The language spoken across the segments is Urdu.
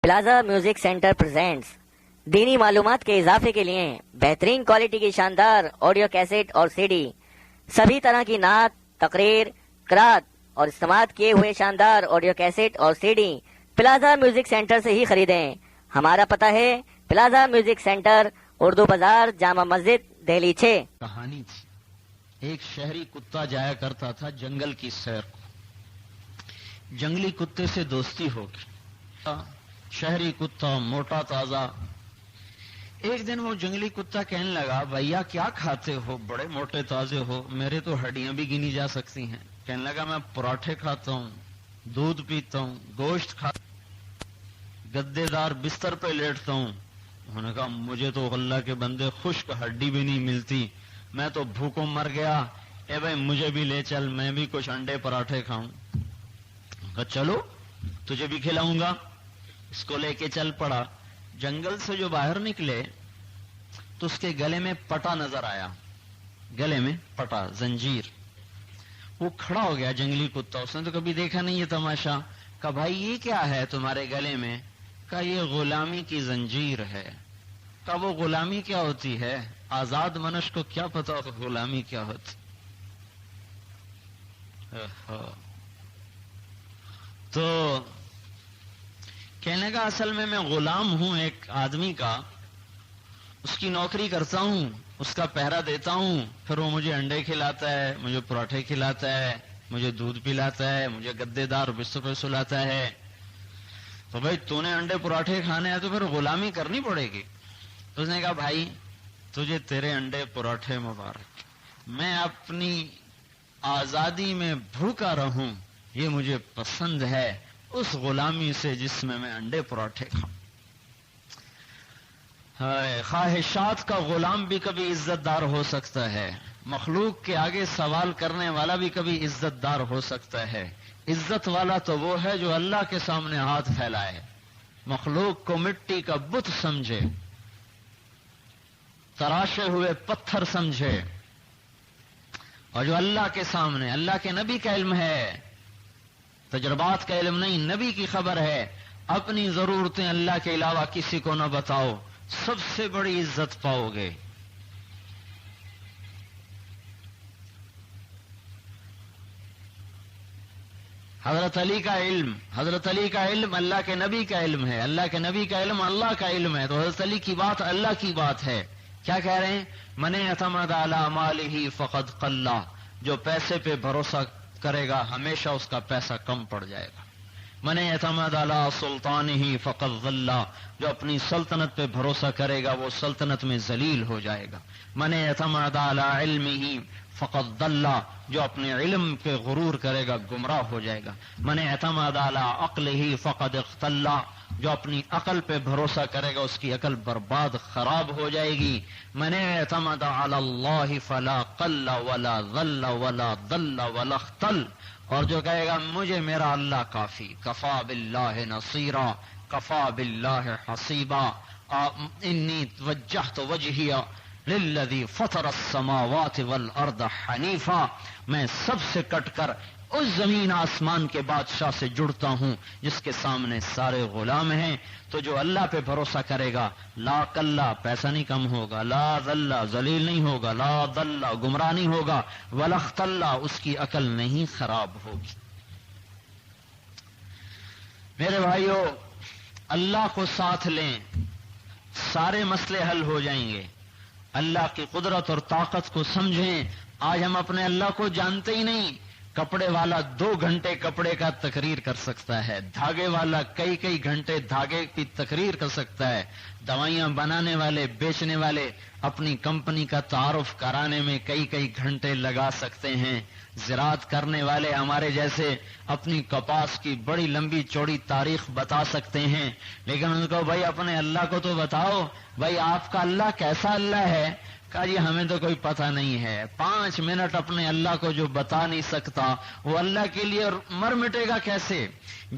پلازا میوزک سینٹر پریزنٹس دینی معلومات کے اضافے کے لیے بہترین کوالٹی کی شاندار آڈیو کیسٹ اور سی ڈی، سبھی طرح کی نعت، تقریر، قرات اور استعمال کیے ہوئے شاندار آڈیو کیسٹ اور C D plaza music centre سے ہی خریدیں۔ ہمارا پتہ ہے پلازا میوزک سینٹر، اردو بازار، جامع مسجد، دہلی 6۔ کہانی تھی، ایک شہری کتا جایا کرتا تھا جنگل کی سیر کو۔ جنگلی کتے سے دوستی ہو گئی، شہری کتا موٹا تازہ۔ ایک دن وہ جنگلی کتا کہنے لگا، بھیا کیا کھاتے ہو، بڑے موٹے تازے ہو، میرے تو ہڈیاں بھی گنی جا سکتی ہیں۔ کہنے لگا، میں پراٹھے کھاتا ہوں، دودھ پیتا ہوں، گوشت کھاتا ہوں، گدے دار بستر پہ لیٹتا ہوں۔ انہوں نے کہا، مجھے تو اللہ کے بندے خشک ہڈی بھی نہیں ملتی، میں تو بھوکوں مر گیا، اے بھائی مجھے بھی لے چل، میں بھی کچھ انڈے پراٹھے کھاؤں۔ کہا چلو تجھے بھی کھلاؤں گا۔ اس کو لے کے چل پڑا۔ جنگل سے جو باہر نکلے تو اس کے گلے میں پٹا نظر آیا، گلے میں پٹا، زنجیر۔ وہ کھڑا ہو گیا جنگلی کتا، اس نے تو کبھی دیکھا نہیں یہ تماشا۔ کہا بھائی یہ کیا ہے تمہارے گلے میں؟ کہا یہ غلامی کی زنجیر ہے۔ کہا وہ غلامی کیا ہوتی ہے؟ آزاد منش کو کیا پتا غلامی کیا ہوتی؟ تو کہنے کا اصل میں غلام ہوں ایک آدمی کا، اس کی نوکری کرتا ہوں، اس کا پہرا دیتا ہوں، پھر وہ مجھے انڈے کھلاتا ہے، مجھے پراٹھے کھلاتا ہے، مجھے دودھ پلاتا ہے، مجھے گدے دار بستر پہ سلاتا ہے۔ تو بھائی تو نے انڈے پراٹھے کھانے ہیں تو پھر غلامی کرنی پڑے گی۔ تو اس نے کہا بھائی تجھے تیرے انڈے پراٹھے مبارک، میں اپنی آزادی میں بھوکا رہوں یہ مجھے پسند ہے اس غلامی سے جس میں انڈے پراٹھے کھاؤں۔ خواہشات کا غلام بھی کبھی عزت دار ہو سکتا ہے، مخلوق کے آگے سوال کرنے والا بھی کبھی عزت دار ہو سکتا ہے۔ عزت والا تو وہ ہے جو اللہ کے سامنے ہاتھ پھیلائے، مخلوق کو مٹی کا بت سمجھے، تراشے ہوئے پتھر سمجھے، اور جو اللہ کے سامنے، اللہ کے نبی کا علم ہے، تجربات کا علم نہیں، نبی کی خبر ہے، اپنی ضرورتیں اللہ کے علاوہ کسی کو نہ بتاؤ، سب سے بڑی عزت پاؤ گے۔ حضرت علی کا علم اللہ کے نبی کا علم ہے، اللہ کے نبی کا علم اللہ کا علم ہے، تو حضرت علی کی بات اللہ کی بات ہے۔ کیا کہہ رہے ہیں؟ من اعتمد علی مالہ فقد قل، جو پیسے پہ بھروسہ کرے گا ہمیشہ اس کا پیسہ کم پڑ جائے گا۔ من اعتمد علی سلطانہ فقد ذل، جو اپنی سلطنت پہ بھروسہ کرے گا وہ سلطنت میں ذلیل ہو جائے گا۔ من اعتمد علی علمہ فقد ضل، جو اپنے علم پہ غرور کرے گا گمراہ ہو جائے گا۔ من اعتمد علی عقلہ فقد اختل، جو اپنی عقل پہ بھروسہ کرے گا اس کی عقل برباد خراب ہو جائے گی۔ من اعتمد علی اللہ فلا قل ولا ذل ولا ضل ولا اختل، اور جو کہے گا مجھے میرا اللہ کافی، کفا باللہ نصیرا کفا باللہ حسیبا، انی وجہت وجہی للذی فطر السماوات والارض حنیفا، میں سب سے کٹ کر اس زمین آسمان کے بادشاہ سے جڑتا ہوں جس کے سامنے سارے غلام ہیں۔ تو جو اللہ پہ بھروسہ کرے گا، لا کلا، پیسہ نہیں کم ہوگا، لا ذل، ذلیل نہیں ہوگا، لا ضل، گمراہ نہیں ہوگا، ولا اختل، اس کی عقل نہیں خراب ہوگی۔ میرے بھائیو، اللہ کو ساتھ لیں، سارے مسئلے حل ہو جائیں گے۔ اللہ کی قدرت اور طاقت کو سمجھیں۔ آج ہم اپنے اللہ کو جانتے ہی نہیں۔ کپڑے والا 2 گھنٹے کپڑے کا تقریر کر سکتا ہے، دھاگے والا کئی گھنٹے دھاگے کی تقریر کر سکتا ہے، دوائیاں بنانے والے، بیچنے والے اپنی کمپنی کا تعارف کرانے میں کئی گھنٹے لگا سکتے ہیں، زراعت کرنے والے ہمارے جیسے اپنی کپاس کی بڑی لمبی چوڑی تاریخ بتا سکتے ہیں، لیکن ان کو بھائی اپنے اللہ کو تو بتاؤ، بھائی آپ کا اللہ کیسا اللہ ہے؟ کہا جی ہمیں تو کوئی پتہ نہیں ہے۔ 5 منٹ اپنے اللہ کو جو بتا نہیں سکتا وہ اللہ کے لیے مر مٹے گا کیسے؟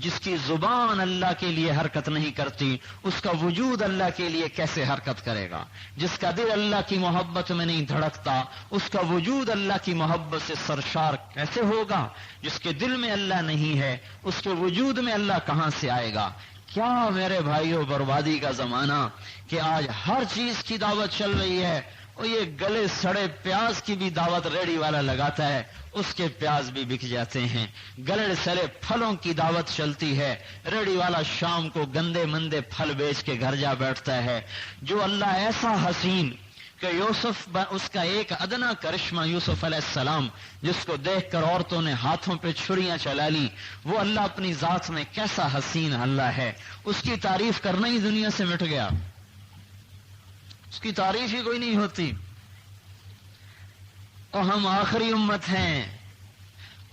جس کی زبان اللہ کے لیے حرکت نہیں کرتی اس کا وجود اللہ کے لیے کیسے حرکت کرے گا؟ جس کا دل اللہ کی محبت میں نہیں دھڑکتا اس کا وجود اللہ کی محبت سے سرشار کیسے ہوگا؟ جس کے دل میں اللہ نہیں ہے اس کے وجود میں اللہ کہاں سے آئے گا؟ کیا میرے بھائیوں بربادی کا زمانہ کہ آج ہر چیز کی دعوت چل رہی ہے، اور یہ گلے سڑے پیاز کی بھی دعوت ریڑھی والا لگاتا ہے، اس کے پیاز بھی بک جاتے ہیں۔ گلے سڑے پھلوں کی دعوت چلتی ہے، ریڑھی والا شام کو گندے مندے پھل بیچ کے گھر جا بیٹھتا ہے۔ جو اللہ ایسا حسین کہ یوسف اس کا ایک ادنا کرشمہ یوسف علیہ السلام جس کو دیکھ کر عورتوں نے ہاتھوں پہ چھریاں چلا لی، وہ اللہ اپنی ذات میں کیسا حسین اللہ ہے، اس کی تعریف کرنا ہی دنیا سے مٹ گیا، اس کی تعریف ہی کوئی نہیں ہوتی۔ اور ہم آخری امت ہیں،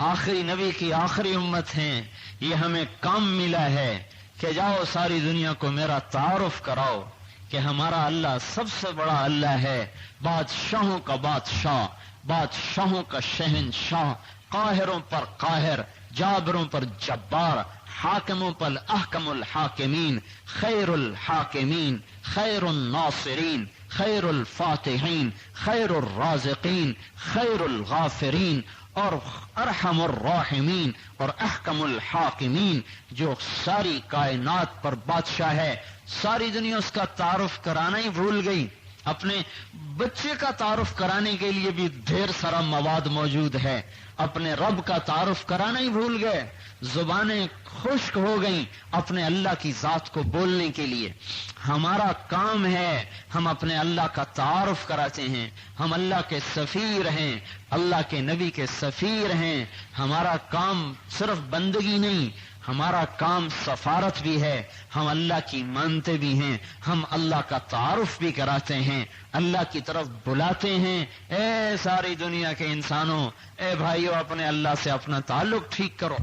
آخری نبی کی آخری امت ہیں، یہ ہمیں کام ملا ہے کہ جاؤ ساری دنیا کو میرا تعارف کراؤ کہ ہمارا اللہ سب سے بڑا اللہ ہے، بادشاہوں کا بادشاہ، بادشاہوں کا شہنشاہ، قاہروں پر قاہر، جابروں پر جبار، حاکموں پر احکم الحاکمین، خیر الحاکمین، خیر الناصرین، خیر الفاتحین، خیر الرازقین، خیر الغافرین، اور ارحم الراحمین اور احکم الحاکمین، جو ساری کائنات پر بادشاہ ہے۔ ساری دنیا اس کا تعارف کرانا ہی بھول گئی، اپنے بچے کا تعارف کرانے کے لیے بھی ڈھیر سارا مواد موجود ہے، اپنے رب کا تعارف کرانا ہی بھول گئے، زبانیں خشک ہو گئیں اپنے اللہ کی ذات کو بولنے کے لیے۔ ہمارا کام ہے ہم اپنے اللہ کا تعارف کراتے ہیں، ہم اللہ کے سفیر ہیں، اللہ کے نبی کے سفیر ہیں۔ ہمارا کام صرف بندگی نہیں، ہمارا کام سفارت بھی ہے، ہم اللہ کی مانتے بھی ہیں، ہم اللہ کا تعارف بھی کراتے ہیں، اللہ کی طرف بلاتے ہیں۔ اے ساری دنیا کے انسانوں، اے بھائیو، اپنے اللہ سے اپنا تعلق ٹھیک کرو۔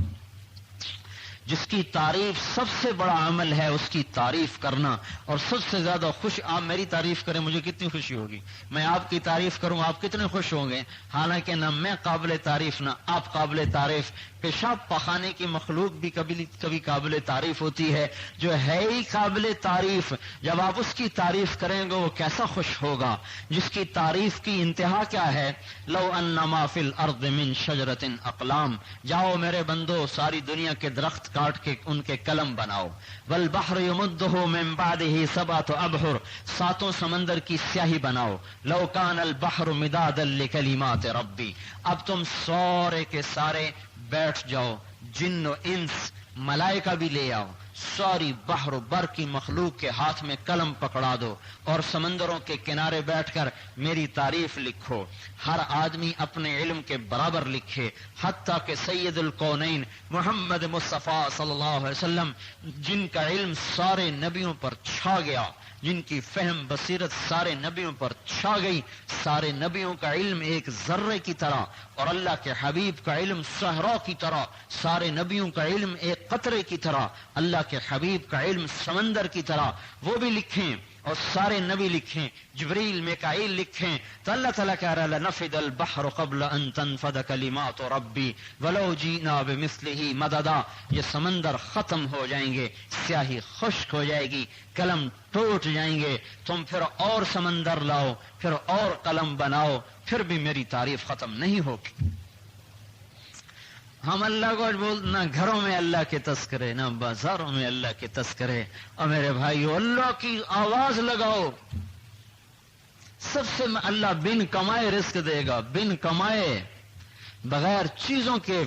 جس کی تعریف سب سے بڑا عمل ہے اس کی تعریف کرنا، اور سب سے زیادہ خوش آپ میری تعریف کریں، مجھے کتنی خوشی ہوگی۔ میں آپ کی تعریف کروں، آپ کتنے خوش ہوں گے۔ حالانکہ نہ میں قابل تعریف نہ آپ قابل تعریف، پیشاب پخانے کی مخلوق بھی کبھی قابل تعریف ہوتی ہے، جو ہے ہی قابل تعریف، جب آپ اس کی تعریف کریں گے وہ کیسا خوش ہوگا۔ جس کی تعریف کی انتہا کیا ہے؟ لو ان ما فی الارض من شجرۃ اقلام، جاؤ میرے بندو ساری دنیا کے درخت کاٹ کے ان کے قلم بناؤ۔ والبحر یمدہ من بعدہ سبعۃ ابحر، ساتوں سمندر کی سیاہی بناؤ۔ لو کان البحر مدادا لکلمات ربی، اب تم سارے کے سارے بیٹھ جاؤ، جن و انس ملائکہ بھی لے آؤ، ساری بحر و بر کی مخلوق کے ہاتھ میں قلم پکڑا دو اور سمندروں کے کنارے بیٹھ کر میری تعریف لکھو۔ ہر آدمی اپنے علم کے برابر لکھے، حتیٰ کہ سید الکونین محمد مصطفیٰ صلی اللہ علیہ وسلم، جن کا علم سارے نبیوں پر چھا گیا، جن کی فہم بصیرت سارے نبیوں پر چھا گئی، سارے نبیوں کا علم ایک ذرے کی طرح اور اللہ کے حبیب کا علم صحرا کی طرح، سارے نبیوں کا علم ایک قطرے کی طرح، اللہ کے حبیب کا علم سمندر کی طرح، وہ بھی لکھیں اور سارے نبی لکھیں، جبریل میکائیل لکھیں، تو اللہ تعالیٰ کہہ رہا ہے لنفد البحر قبل ان تنفد کلمات ربی ولو جئنا بمثلہ مددا، یہ سمندر ختم ہو جائیں گے، سیاہی خشک ہو جائے گی، قلم ٹوٹ جائیں گے، تم پھر اور سمندر لاؤ، پھر اور قلم بناؤ، پھر بھی میری تعریف ختم نہیں ہوگی۔ ہم اللہ کو نہ گھروں میں اللہ کے تذکرے، نہ بازاروں میں اللہ کے تذکرے۔ اور میرے بھائیو، اللہ کی آواز لگاؤ۔ سب سے اللہ بن کمائے رزق دے گا، بن کمائے بغیر چیزوں کے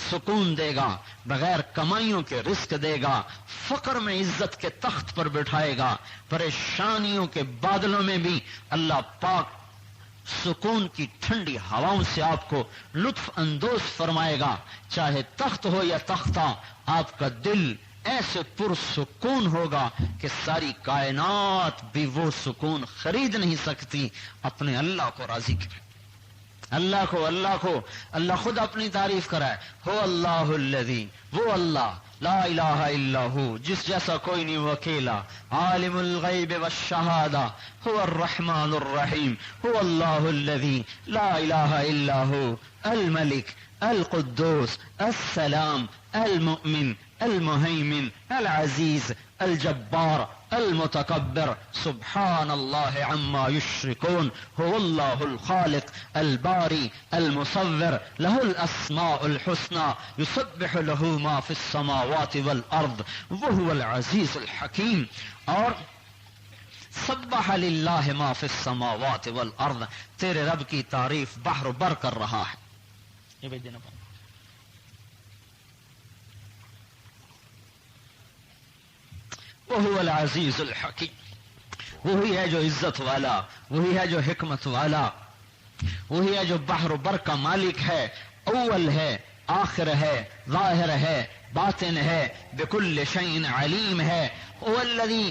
سکون دے گا، بغیر کمائیوں کے رزق دے گا، فقر میں عزت کے تخت پر بٹھائے گا، پریشانیوں کے بادلوں میں بھی اللہ پاک سکون کی ٹھنڈی ہواؤں سے آپ کو لطف اندوز فرمائے گا۔ چاہے تخت ہو یا تختہ، آپ کا دل ایسے پرسکون ہوگا کہ ساری کائنات بھی وہ سکون خرید نہیں سکتی۔ اپنے اللہ کو راضی کرے، اللہ خود اپنی تعریف کرائے، ہو اللہ الذی، وہ اللہ لا الہ الا ہو، جس جیسا کوئی نہیں، وہ اکیلا، عالم الغیب والشہادہ، هو الرحمن الرحیم، هو اللہ الذی لا الہ الا ہو، الملک القدوس السلام المؤمن المهيمن العزيز الجبار المتكبر سبحان الله عما يشركون هو الله الخالق الباري المصور له الأسماء الحسنى يسبح له ما في السماوات والأرض وهو العزيز الحكيم. اور سبح للہ ما فی السماوات والارض، تیرے رب کی تعریف بحر و بر کر رہا ہے. یہ بھیج دینا پڑا. وہو العزیز الحکیم، وہی ہے جو عزت والا، وہی ہے جو حکمت والا، وہی ہے جو بحر و بر کا مالک ہے، اول ہے، آخر ہے، ظاہر ہے، باطن ہے، بکل شیء علیم ہے. هو الذی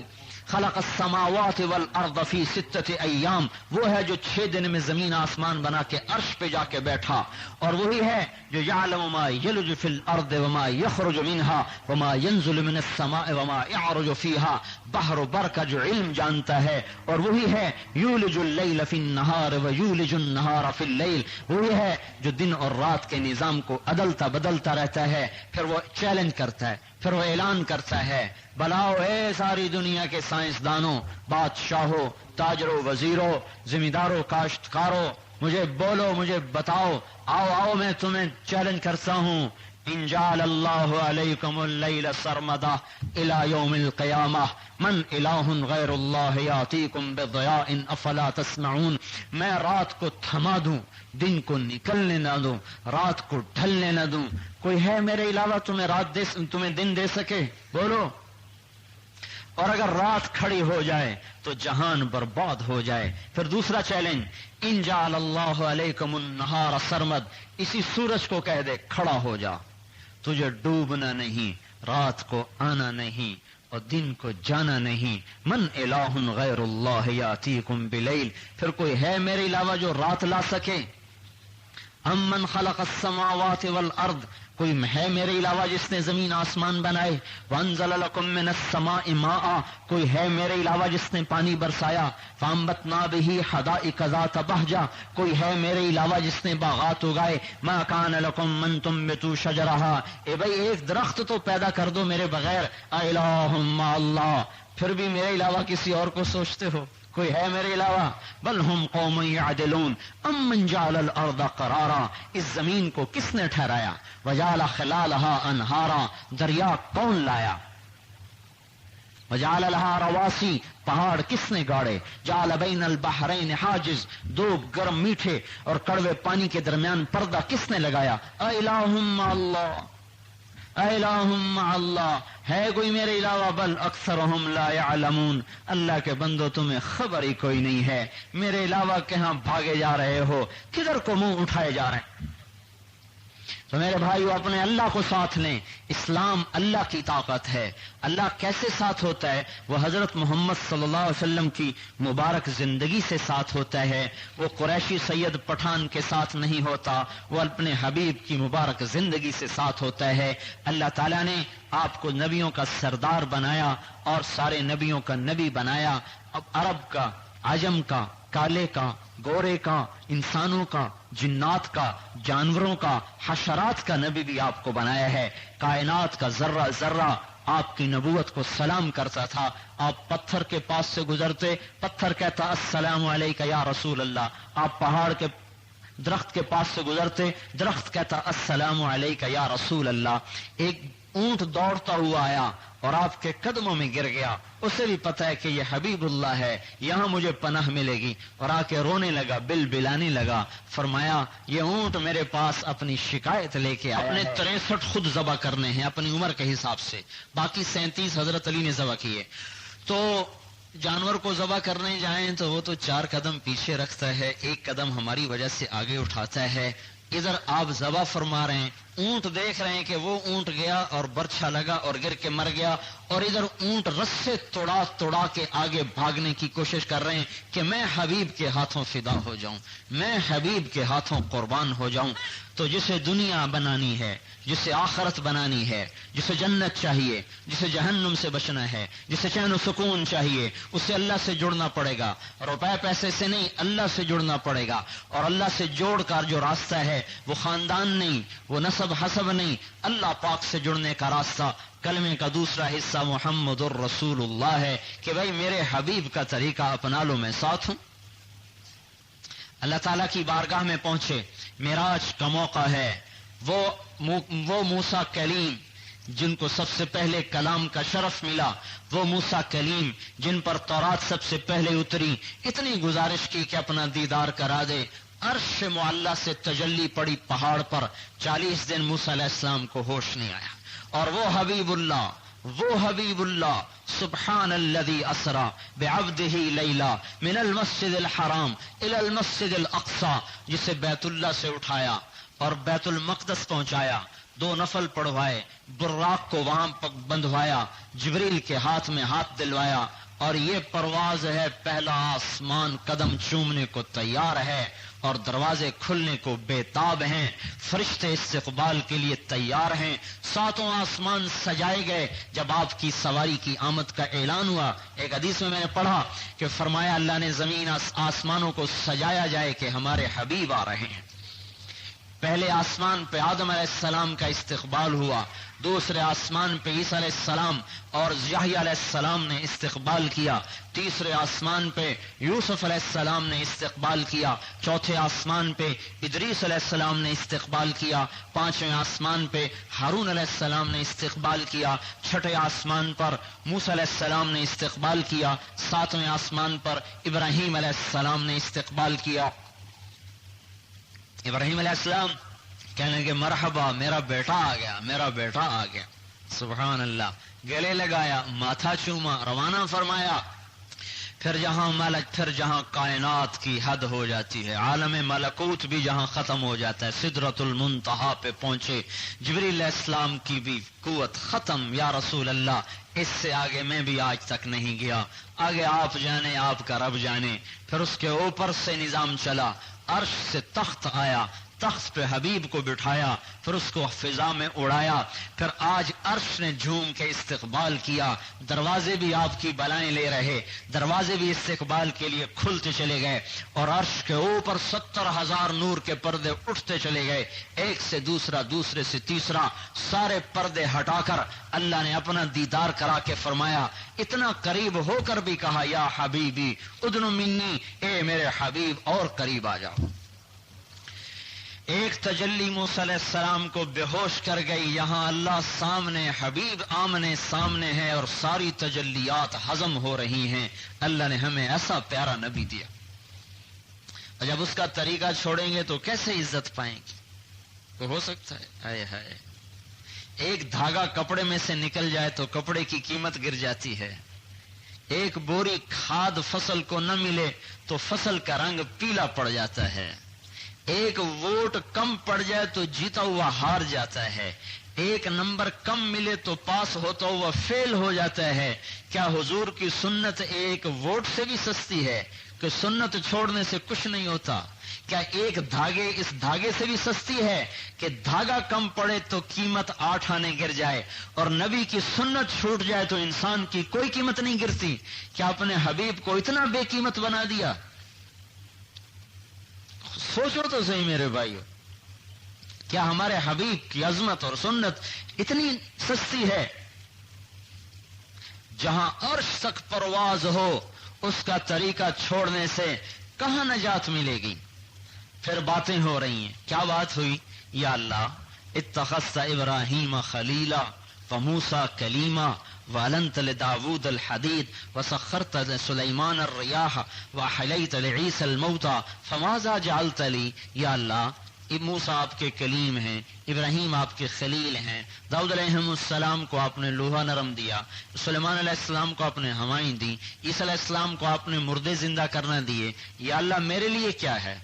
خلق السماوات والارض فی 6 ایام، وہ ہے جو 6 دن میں زمین آسمان بنا کے عرش پہ جا کے بیٹھا. اور وہی ہے جو یعلم ما یلج فی الارض وما یخرج منها وما ينزل من السماء وما يعرج فیها، بحر و بر کا جو علم جانتا ہے. اور وہی ہے یولج اللیل فی النہار ویولج النہار فی اللیل، وہی ہے جو دن اور رات کے نظام کو عدلتا بدلتا رہتا ہے. پھر وہ چیلنج کرتا ہے، پھر وہ اعلان کرتا ہے بلاؤ اے ساری دنیا کے سائنسدانوں، بادشاہوں، تاجروں، وزیروں، زمینداروں، کاشتکاروں، مجھے بولو، مجھے بتاؤ، آؤ میں تمہیں چیلنج کرتا ہوں. ان جعل اللہ علیکم اللیل سرمدا الی یوم القیامہ من الہ غیر اللہ یاتیکم بضیاء افلا تسمعون، میں رات کو تھما دوں، دن کو نکلنے نہ دوں، رات کو ڈھلنے نہ دوں. کوئی ہے میرے علاوہ تمہیں دن دے سکے؟ بولو. اور اگر رات کھڑی ہو جائے تو جہان برباد ہو جائے. پھر دوسرا چیلنج، ان جعل اللہ علیکم النہار سرمد، اسی سورج کو کہہ دے کھڑا ہو جا، تجھے ڈوبنا نہیں، رات کو آنا نہیں اور دن کو جانا نہیں. من الہ غیر اللہ یاتیکم بلیل، پھر کوئی ہے میرے علاوہ جو رات لا سکے؟ ام من خلق السماوات والارض، کوئی ہے میرے علاوہ جس نے زمین آسمان بنائے؟ وانزل لکم من السماء ماء، کوئی ہے میرے علاوہ جس نے پانی برسایا؟ فانبتنا بہ حدائق ذات بہجہ، کوئی ہے میرے علاوہ جس نے باغات اگائے؟ ما کان لکم من تنبتوا شجرہا، اے بھائی ایک درخت تو پیدا کر دو میرے بغیر. الہ مع اللہ، پھر بھی میرے علاوہ کسی اور کو سوچتے ہو؟ کوئی ہے میرے علاوہ؟ بل ہم قوم یعدلون. امن جعل الارض قرارا، اس زمین کو کس نے ٹھہرایا؟ وجعل خلالها انہارا، دریا کون لایا؟ وجعل لها رواسی، پہاڑ کس نے گاڑے؟ جعل بین البحرین حاجز، دو گرم میٹھے اور کڑوے پانی کے درمیان پردہ کس نے لگایا؟ الہ مع اللہ، الہ مع اللہ، ہے کوئی میرے علاوہ؟ بل اکثرہم لا یعلمون، اللہ کے بندو تمہیں خبر ہی کوئی نہیں ہے، میرے علاوہ کہاں بھاگے جا رہے ہو، کدھر کو منہ اٹھائے جا رہے ہیں. تو میرے بھائیو اپنے اللہ کو ساتھ لیں. اسلام اللہ کی طاقت ہے. اللہ کیسے ساتھ ہوتا ہے؟ وہ حضرت محمد صلی اللہ علیہ وسلم کی مبارک زندگی سے ساتھ ہوتا ہے. وہ قریشی سید پٹھان کے ساتھ نہیں ہوتا، وہ اپنے حبیب کی مبارک زندگی سے ساتھ ہوتا ہے. اللہ تعالیٰ نے آپ کو نبیوں کا سردار بنایا اور سارے نبیوں کا نبی بنایا. اب عرب کا، عجم کا، کالے کا، گورے کا، انسانوں کا، جنات کا، جانوروں کا، حشرات کا نبی بھی آپ کو بنایا ہے. کائنات کا ذرہ ذرہ آپ کی نبوت کو سلام کرتا تھا. آپ پتھر کے پاس سے گزرتے، پتھر کہتا السلام علیکہ یا رسول اللہ. آپ پہاڑ کے درخت کے پاس سے گزرتے، درخت کہتا السلام علیکہ یا رسول اللہ. ایک اونٹ دوڑتا ہوا آیا اور آپ کے قدموں میں گر گیا، اسے بھی پتا ہے کہ یہ حبیب اللہ ہے، یہاں مجھے پناہ ملے گی، اور آ کے رونے لگا، بل بلانے لگا. فرمایا یہ اونٹ میرے پاس اپنی شکایت لے کے آیا. اپنے 63 خود ذبح کرنے ہیں اپنی عمر کے حساب سے، باقی 37 حضرت علی نے ذبح کیے. تو جانور کو ذبح کرنے جائیں تو وہ تو 4 قدم پیچھے رکھتا ہے، 1 قدم ہماری وجہ سے آگے اٹھاتا ہے. ادھر آپ ذبح فرما رہے ہیں، اونٹ دیکھ رہے ہیں کہ وہ اونٹ گیا اور برچھا لگا اور گر کے مر گیا، اور ادھر اونٹ رسے توڑا کے آگے بھاگنے کی کوشش کر رہے ہیں کہ میں حبیب کے ہاتھوں فدا ہو جاؤں، میں حبیب کے ہاتھوں قربان ہو جاؤں. تو جسے دنیا بنانی ہے، جسے آخرت بنانی ہے، جسے جنت چاہیے، جسے جہنم سے بچنا ہے، جسے چین و سکون چاہیے، اسے اللہ سے جڑنا پڑے گا. روپے پیسے سے نہیں، اللہ سے جڑنا پڑے گا. اور اللہ سے جوڑ کر جو راستہ ہے وہ خاندان نہیں، وہ نسب حسب نہیں، اللہ پاک سے جڑنے کا راستہ کلمے کا دوسرا حصہ محمد الرسول اللہ ہے کہ بھائی میرے حبیب کا طریقہ اپنا لو، میں ساتھ ہوں۔ اللہ تعالیٰ کی بارگاہ میں پہنچے، معراج کا موقع ہے، وہ موسیٰ کلیم جن کو سب سے پہلے کلام کا شرف ملا، وہ موسیٰ کلیم جن پر تورات سب سے پہلے اتری، اتنی گزارش کی کہ اپنا دیدار کرا دے۔ عرش معلیٰ سے تجلی پڑی پہاڑ پر، 40 دن موسیٰ علیہ السلام کو ہوش نہیں آیا، اور وہ حبیب اللہ سبحان الذی اسری بعبدہ لیلا من المسجد الحرام الی المسجد الاقصی، جسے بیت اللہ سے اٹھایا اور بیت المقدس پہنچایا، 2 نفل پڑھوائے، براق کو وہاں بندھوایا، جبریل کے ہاتھ میں ہاتھ دلوایا، اور یہ پرواز ہے، پہلا آسمان قدم چومنے کو تیار ہے اور دروازے کھلنے کو بےتاب ہیں، فرشتے استقبال کے لیے تیار ہیں، 7 آسمان سجائے گئے۔ جب آپ کی سواری کی آمد کا اعلان ہوا، ایک حدیث میں نے پڑھا کہ فرمایا اللہ نے زمین آسمانوں کو سجایا جائے کہ ہمارے حبیب آ رہے ہیں۔ پہلے آسمان پہ آدم علیہ السلام کا استقبال ہوا، دوسرے آسمان پہ عیسیٰ علیہ السلام اور یحییٰ علیہ السلام نے استقبال کیا، تیسرے آسمان پہ یوسف علیہ السلام نے استقبال کیا، چوتھے آسمان پہ ادریس علیہ السلام نے استقبال کیا، 5ویں آسمان پہ ہارون علیہ السلام نے استقبال کیا، 6ٹھے آسمان پر موسیٰ علیہ السلام نے استقبال کیا، 7ویں آسمان پر ابراہیم علیہ السلام نے استقبال کیا۔ ابراہیم علیہ السلام کہنے لگے مرحبا، میرا بیٹا آ گیا، میرا بیٹا آ گیا، سبحان اللہ، گلے لگایا، ماتھا چوما، روانہ فرمایا۔ پھر جہاں کائنات کی حد ہو جاتی ہے، عالم ملکوت بھی جہاں ختم ہو جاتا ہے، سدرۃ المنتہا پہ پہنچے، جبریل علیہ السلام کی بھی قوت ختم، یا رسول اللہ اس سے آگے میں بھی آج تک نہیں گیا، آگے آپ جانے، آپ کا رب جانے۔ پھر اس کے اوپر سے نظام چلا، عرش سے تخت آیا، تخت پہ حبیب کو بٹھایا، پھر اس کو فضا میں اڑایا، پھر آج عرش نے جھوم کے استقبال کیا، دروازے بھی آپ کی بلائیں لے رہے، دروازے بھی استقبال کے لیے کھلتے چلے گئے، اور عرش کے اوپر 70,000 نور کے پردے اٹھتے چلے گئے، ایک سے دوسرا، دوسرے سے تیسرا، سارے پردے ہٹا کر اللہ نے اپنا دیدار کرا کے فرمایا، اتنا قریب ہو کر بھی کہا یا حبیبی ادن منی، اے میرے حبیب اور قریب آ جاؤ۔ ایک تجلی موسیٰ علیہ السلام کو بے ہوش کر گئی، یہاں اللہ سامنے، حبیب آمنے سامنے ہے اور ساری تجلیات ہضم ہو رہی ہیں۔ اللہ نے ہمیں ایسا پیارا نبی دیا، اور جب اس کا طریقہ چھوڑیں گے تو کیسے عزت پائیں گے؟ تو ہو سکتا ہے ہائے ہائے ایک دھاگا کپڑے میں سے نکل جائے تو کپڑے کی قیمت گر جاتی ہے، ایک بوری کھاد فصل کو نہ ملے تو فصل کا رنگ پیلا پڑ جاتا ہے، ایک ووٹ کم پڑ جائے تو جیتا ہوا ہار جاتا ہے، ایک نمبر کم ملے تو پاس ہوتا ہوا فیل ہو جاتا ہے۔ کیا حضور کی سنت ایک ووٹ سے بھی سستی ہے کہ سنت چھوڑنے سے کچھ نہیں ہوتا؟ کیا ایک اس دھاگے سے بھی سستی ہے کہ دھاگا کم پڑے تو قیمت 8 آنے گر جائے، اور نبی کی سنت چھوٹ جائے تو انسان کی کوئی قیمت نہیں گرتی؟ کیا اپنے حبیب کو اتنا بے قیمت بنا دیا؟ سوچو تو صحیح میرے بھائیو، کیا ہمارے حبیب کی عظمت اور سنت اتنی سستی ہے؟ جہاں عرش تک پرواز ہو اس کا طریقہ چھوڑنے سے کہاں نجات ملے گی؟ پھر باتیں ہو رہی ہیں، کیا بات ہوئی؟ یا اللہ اتخذت ابراہیم خلیلا وموسیٰ کلیما وَأَلَنْتَ لِدَاوُودَ الْحَدِيدَ وَسَخَّرْتَ لِسُلَيْمَانَ الرِّيَاحَ وَأَحْيَيْتَ لِعِيسَى الْمَوْتَى فَمَاذَا جَعَلْتَ لِي؟ یا اللہ موسیٰ آپ کے کلیم ہیں، ابراہیم آپ کے خلیل ہیں، داؤد علیہ السلام کو آپ نے لوہا نرم دیا، سلیمان علیہ السلام کو آپ نے ہوائیں دی، عیسیٰ علیہ السلام کو آپ نے مردے زندہ کرنا دیے، یا اللہ میرے لیے کیا ہے؟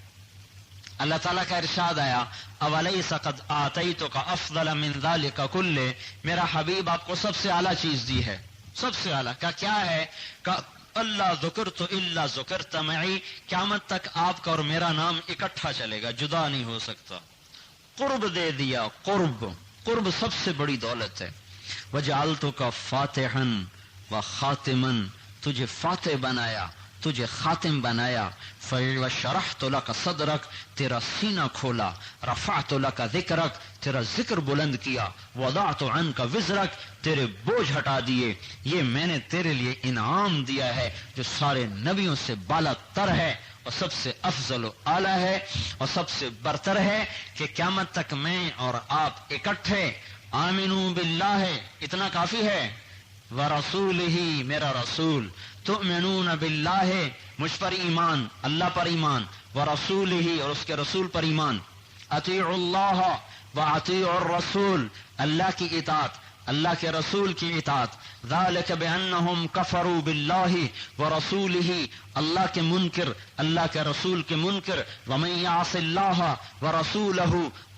اللہ تعالیٰ کا ارشاد آیا اولیس قد آتیتک افضل من ذلک کلہ، میرا حبیب آپ کو سب سے اعلیٰ چیز دی ہے، سب سے اعلیٰ کا کیا ہے؟ اللہ ذکرت الا ذکرت معی، قیامت تک آپ کا اور میرا نام اکٹھا چلے گا، جدا نہیں ہو سکتا۔ قرب دے دیا، قرب سب سے بڑی دولت ہے۔ وجعلتک فاتحا وخاتما، تجھے فاتح بنایا، تجھے خاتم بنایا. فَشَرَحْتُ لَكَ صَدْرَكَ تیرا سینہ کھولا. رَفَعْتُ لَكَ ذِكْرَكَ تیرا ذکر بلند کیا. وَضَعْتُ عَنْكَ وِزْرَكَ تیرے بوجھ ہٹا دیے. یہ میں نے تیرے لیے انعام دیا ہے جو سارے نبیوں سے بالا تر ہے اور سب سے افضل و اعلیٰ ہے اور سب سے برتر ہے کہ قیامت تک میں اور آپ اکٹھے آمنو باللہ اتنا کافی ہے. ورسولہ میرا رسول. تؤمنون باللہ مجھ پر ایمان اللہ پر ایمان. ورسولہ اور اس کے رسول پر ایمان. اطیعوا اللہ واطیعوا الرسول اللہ کی اطاعت اللہ کے رسول کی اطاعت. ذالک بانہم کفروا باللہ ورسولہ اللہ کے منکر اللہ کے رسول کے منکر. ومن یعص اللہ ورسولہ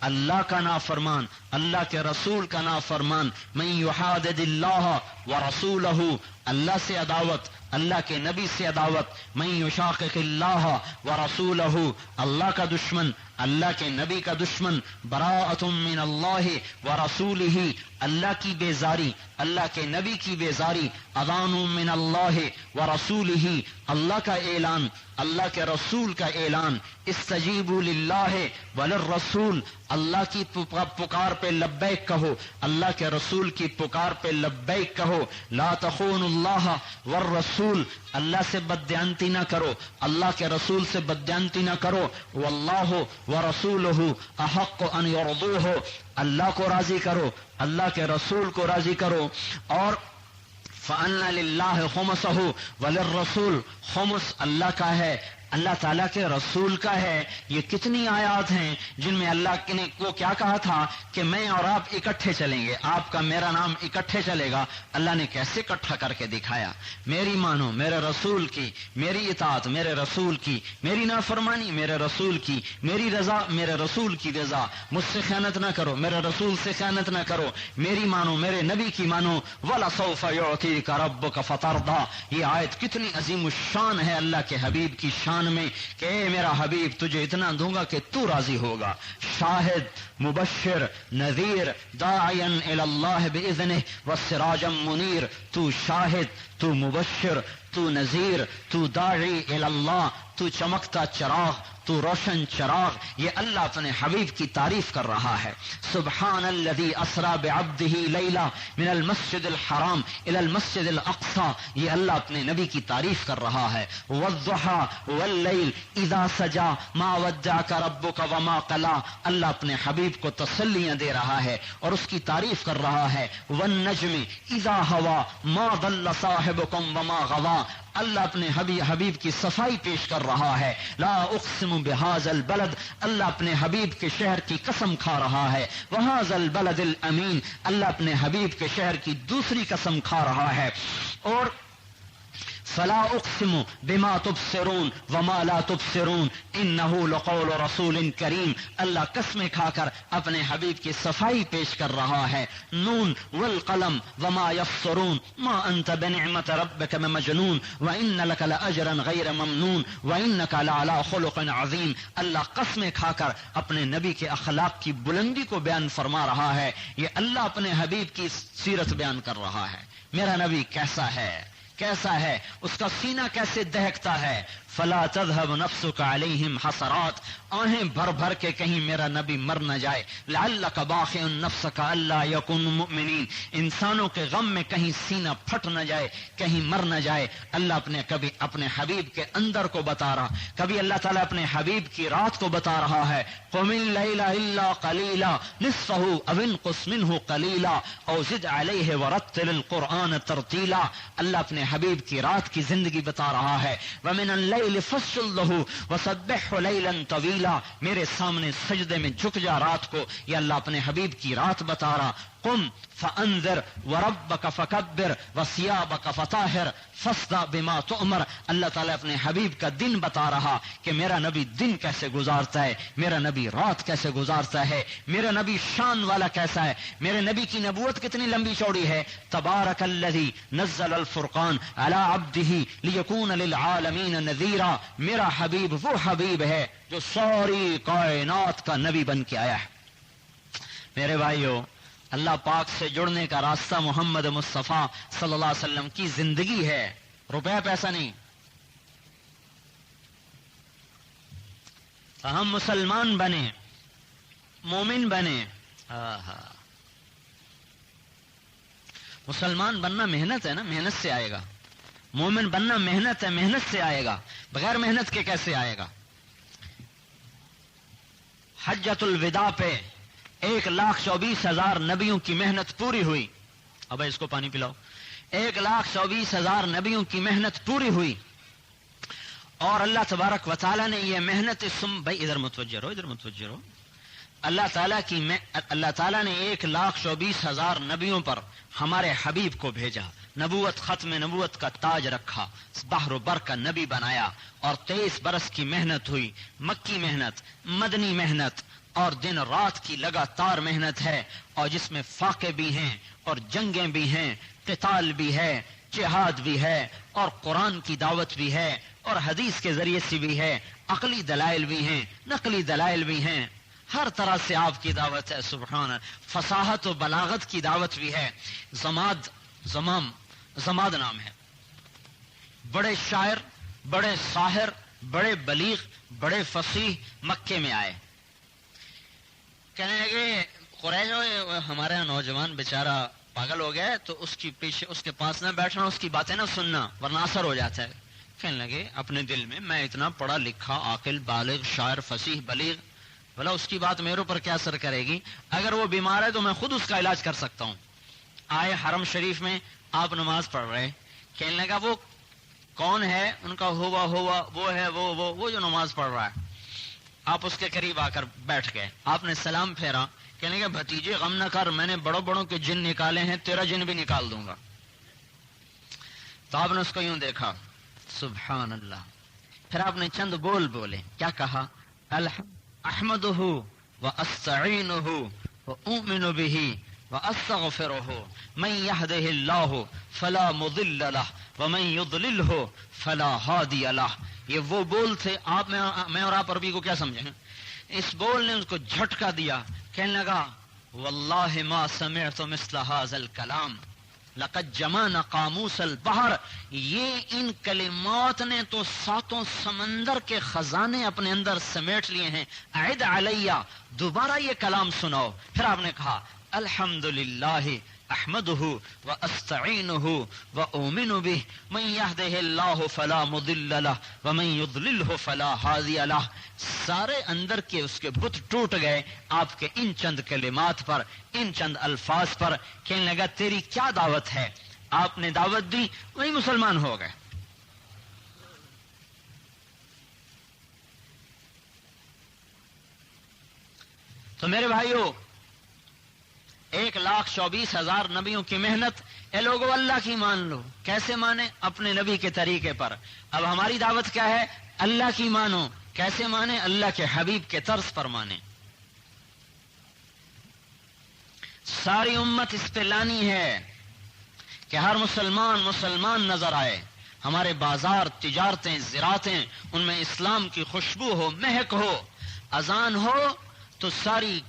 اللہ کا نافرمان اللہ کے رسول کا نافرمان. من یحادد اللہ ورسولہ اللہ سے عداوت اللہ کے نبی سے عداوت. من یشاقق اللہ ورسولہ اللہ کا دشمن اللہ کے نبی کا دشمن. براءۃ من اللہ ورسولہ اللہ کی بیزاری اللہ کے نبی کی بیزاری. اذان من اللہ ورسولہ اللہ کا اعلان اللہ کے رسول کا اعلان. استجیبوا للہ وللرسول اللہ کی پکار پہ لبیک کہو اللہ کے رسول کی پکار پہ لبیک کہو. لا تخونوا اللہ والرسول اللہ سے بددیانتی نہ کرو اللہ کے رسول سے بددیانتی نہ کرو. واللہ ورسولہ احق ان یرضوہ اللہ کو راضی کرو اللہ کے رسول کو راضی کرو. اور فَأَنَّ لِلَّهِ خُمُسَهُ وَلِلرَّسُولِ خمس اللہ کا ہے اللہ تعالیٰ کے رسول کا ہے. یہ کتنی آیات ہیں جن میں اللہ نے کو کیا کہا تھا کہ میں اور آپ اکٹھے چلیں گے آپ کا میرا نام اکٹھے چلے گا. اللہ نے کیسے اکٹھا کر کے دکھایا. میری مانو میرے رسول کی میری اطاعت میرے رسول کی میری نافرمانی میرے رسول کی میری رضا میرے رسول کی رضا. مجھ سے خیانت نہ کرو میرے رسول سے خیانت نہ کرو. میری مانو میرے نبی کی مانو. وَلَسَوْفَ يُعْطِيكَ رَبُّكَ فَتَرْضَىٰ یہ آیت کتنی عظیم الشان ہے اللہ کے حبیب کی شان میں کہ اے میرا حبیب تجھے اتنا دوں گا کہ تو راضی ہوگا. شاہد مبشر نذیر داعیا الی اللہ باذنہ والسراجا منیر. تو شاہد تو مبشر تو نذیر تو داعی الی اللہ تو چمکتا چراغ تو روشن چراغ. یہ اللہ اپنے حبیب کی تعریف کر رہا ہے. سبحان الذی اسری بعبدہ لیلا من المسجد الحرام الی المسجد الاقصی یہ اللہ اپنے نبی کی تعریف کر رہا ہے. والضحی واللیل اذا سجا ما ودعک ربک وما قلی اللہ اپنے حبیب کو تسلیاں دے رہا ہے اور اس کی تعریف کر رہا ہے. والنجم اذا ہوا ما ضل صاحبکم وما غوا اللہ اپنے حبیب کی صفائی پیش کر رہا ہے. لا اقسم بهذا البلد اللہ اپنے حبیب کے شہر کی قسم کھا رہا ہے. وهذا البلد الامین اللہ اپنے حبیب کے شہر کی دوسری قسم کھا رہا ہے. اور فلا اقسم بما تبصرون وما لا تبصرون انه لقول رسول کریم اللہ قسمیں کھا کر اپنے حبیب کی صفائی پیش کر رہا ہے. نون والقلم وما يفسرون ما انت بنعمت ربك بمجنون وان لك لاجرا غير ممنون وانك لعلى خلق عظیم اللہ قسمیں کھا کر اپنے نبی کے اخلاق کی بلندی کو بیان فرما رہا ہے. یہ اللہ اپنے حبیب کی سیرت بیان کر رہا ہے. میرا نبی کیسا ہے اس کا سینہ کیسے دہکتا ہے. فلا تذهب نفسك عليهم حسرات آہیں بھر بھر کے کہیں میرا نبی مر نہ جائے. لعلك باخع نفسك الا يكونوا مؤمنين انسانوں کے غم میں کہیں سینہ پھٹ نہ جائے کہیں مر نہ جائے. اللہ کبھی اپنے حبیب کے اندر کو بتا رہا کبھی اللہ تعالیٰ اپنے حبیب کی رات کو بتا رہا ہے. قم الليل الا قليلا نصفه او انقص منه قليلا او زد عليه ورتل القرآن ترتیلا اللہ اپنے حبیب کی رات کی زندگی بتا رہا ہے. ومن الليل فسجد له وسبحه ليلا طويلا میرے سامنے سجدے میں جھک جا رات کو. یہ اللہ اپنے حبیب کی رات بتا رہا. قم فانذر وربك فكبر وثيابك فطهر فاصدع بما تؤمر اللہ تعالیٰ اپنے حبیب کا دن بتا رہا کہ میرا نبی دن کیسے گزارتا ہے میرا نبی رات کیسے گزارتا ہے میرا نبی شان والا کیسا ہے میرے نبی کی نبوت کتنی لمبی چوڑی ہے. تبارک الذی نزل الفرقان علی عبدہ لیکون للعالمین نذیرا میرا حبیب وہ حبیب ہے جو ساری کائنات کا نبی بن کے آیا ہے. میرے بھائیو اللہ پاک سے جڑنے کا راستہ محمد مصطفیٰ صلی اللہ علیہ وسلم کی زندگی ہے. روپیہ پیسہ نہیں تو ہم مسلمان بنے، مومن بنے. مسلمان بننا محنت ہے نا، محنت سے آئے گا. مومن بننا محنت ہے، محنت سے آئے گا. بغیر محنت کے کیسے آئے گا؟ حجۃ الوداع پہ 1,24,000 نبیوں کی محنت پوری ہوئی. اب اس کو پانی پلاؤ. 1,24,000 نبیوں کی محنت پوری ہوئی، اور اللہ تبارک و تعالیٰ نے یہ محنت بھائی ادھر متوجہ رہو، ادھر متوجہ رہو. اللہ تعالیٰ نے 1,24,000 نبیوں پر ہمارے حبیب کو بھیجا، نبوت، ختم نبوت کا تاج رکھا، بحر و بر کا نبی بنایا، اور 23 برس کی محنت ہوئی. مکی محنت، مدنی محنت، اور دن رات کی لگاتار محنت ہے، اور جس میں فاقے بھی ہیں اور جنگیں بھی ہیں، قتال بھی ہے، جہاد بھی ہے، اور قرآن کی دعوت بھی ہے، اور حدیث کے ذریعے سے بھی ہے، عقلی دلائل بھی ہیں، نقلی دلائل بھی ہیں. ہر طرح سے آپ کی دعوت ہے. سبحان اللہ. فصاحت و بلاغت کی دعوت بھی ہے. زماد نام ہے. بڑے شاعر، بڑے ساحر، بڑے بلیغ، بڑے فصیح مکے میں آئے. کہنے لگے قریش ہمارے نوجوان بیچارہ پاگل ہو گیا، تو اس کی پیچھے، اس کے پاس نہ بیٹھنا، اس کی باتیں نہ سننا، ورنہ اثر ہو جاتا ہے. کہنے لگے اپنے دل میں اتنا پڑھا لکھا، عاقل، بالغ، شاعر، فصیح، بلیغ، بھلا اس کی بات میرے اوپر کیا اثر کرے گی؟ اگر وہ بیمار ہے تو میں خود اس کا علاج کر سکتا ہوں. آئے حرم شریف میں، آپ نماز پڑھ رہے. کہنے لگا وہ کون ہے؟ ان کا ہوا وہ ہے وہ جو نماز پڑھ رہا ہے. آپ اس کے قریب آ کر بیٹھ گئے. آپ نے سلام پھیرا. کہنے لگا بھتیجے غم نہ کر، میں نے بڑوں کے جن نکالے ہیں، تیرا جن بھی نکال دوں گا. تو آپ نے اس کو یوں دیکھا. سبحان اللہ. پھر آپ نے چند بول بولے. کیا کہا؟ احمدہ واستعینہ واؤمن بہ واستغفرہ من یہدہ اللہ فلا مضل لہ ومن یضللہ فلا ہادی لہ. یہ وہ بول تھے. آپ میں اور آپ عربی کو کیا سمجھیں؟ اس بول نے اس کو جھٹکا دیا. کہنے لگا واللہ ما سمعت مثل ھذا الکلام لقد جمعنا قاموس البحر. یہ ان کلمات نے تو 7 سمندر کے خزانے اپنے اندر سمیٹ لیے ہیں. اعد علیہ، دوبارہ یہ کلام سناؤ. پھر آپ نے کہا الحمدللہ احمدہ واستعینہ واؤمن بہ من یہدہ اللہ فلا مضل لہ ومن یضللہ فلا ہادی لہ. سارے اندر کے اس کے بت ٹوٹ گئے آپ کے ان چند کلمات پر، ان چند الفاظ پر. کہنے لگا تیری کیا دعوت ہے؟ آپ نے دعوت دی، وہی مسلمان ہو گئے. تو میرے بھائیو، 1,24,000 نبیوں کی محنت. اے لوگو اللہ کی مان لو. کیسے مانے؟ اپنے نبی کے طریقے پر. اب ہماری دعوت کیا ہے؟ اللہ کی مانو. کیسے مانے؟ اللہ کے حبیب کے طرز پر مانے. ساری امت اس پہ لانی ہے کہ ہر مسلمان نظر آئے. ہمارے بازار، تجارتیں، زراعتیں، ان میں اسلام کی خوشبو ہو، مہک ہو. اذان ہو تو ساری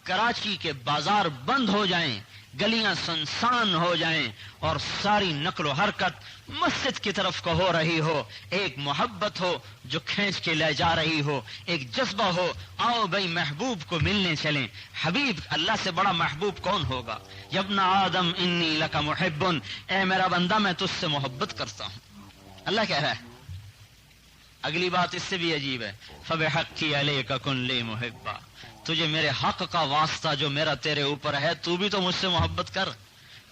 کراچی کے بازار بند ہو جائیں، گلیاں سنسان ہو جائیں، اور ساری نقل و حرکت مسجد کی طرف کو ہو رہی ہو. ایک محبت ہو جو کھینچ کے لے جا رہی ہو، ایک جذبہ ہو. آؤ بھائی محبوب کو ملنے چلیں. حبیب، اللہ سے بڑا محبوب کون ہوگا؟ یابن آدم انی لک محب. اے میرا بندہ میں تجھ سے محبت کرتا ہوں. اللہ کہہ رہا ہے. اگلی بات اس سے بھی عجیب ہے. فبحقی علیک کن لی محبا. تجھے میرے حق کا واسطہ جو میرا تیرے اوپر ہے، تو بھی تو مجھ سے محبت کر.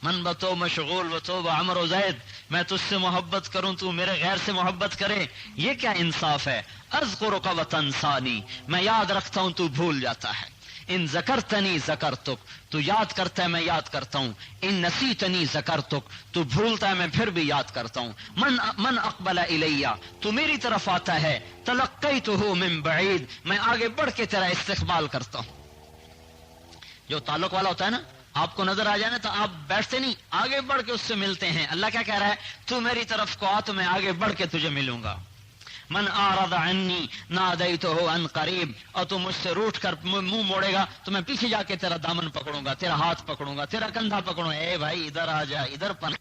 من بتو مشغول وتو بعمر و زید. میں تجھ سے محبت کروں، تو میرے غیر سے محبت کرے. یہ کیا انصاف ہے؟ اذکرک وتنسانی. میں یاد رکھتا ہوں، تو بھول جاتا ہے. ان ذکرتنی ذکرتک. تو یاد کرتا ہے، میں یاد کرتا ہوں. ان نسیتنی ذکرتک. تو بھولتا ہے، میں پھر بھی یاد کرتا ہوں. من اقبل الیہ. تو میری طرف آتا ہے. تلقیتہ من بعید. میں آگے بڑھ کے تیرا استقبال کرتا ہوں. جو تعلق والا ہوتا ہے نا، آپ کو نظر آ جائے نا تو آپ بیٹھتے نہیں، آگے بڑھ کے اس سے ملتے ہیں. اللہ کیا کہہ رہا ہے؟ تو میری طرف کو آ تو میں آگے بڑھ کے تجھے ملوں گا. من اعرض عنی نادیتہ عن قریب. اور تو مجھ سے روٹ کر منہ موڑے گا تو میں پیچھے جا کے تیرا دامن پکڑوں گا، تیرا ہاتھ پکڑوں گا، تیرا کندھا پکڑوں گا. اے بھائی ادھر آ جا، ادھر پن.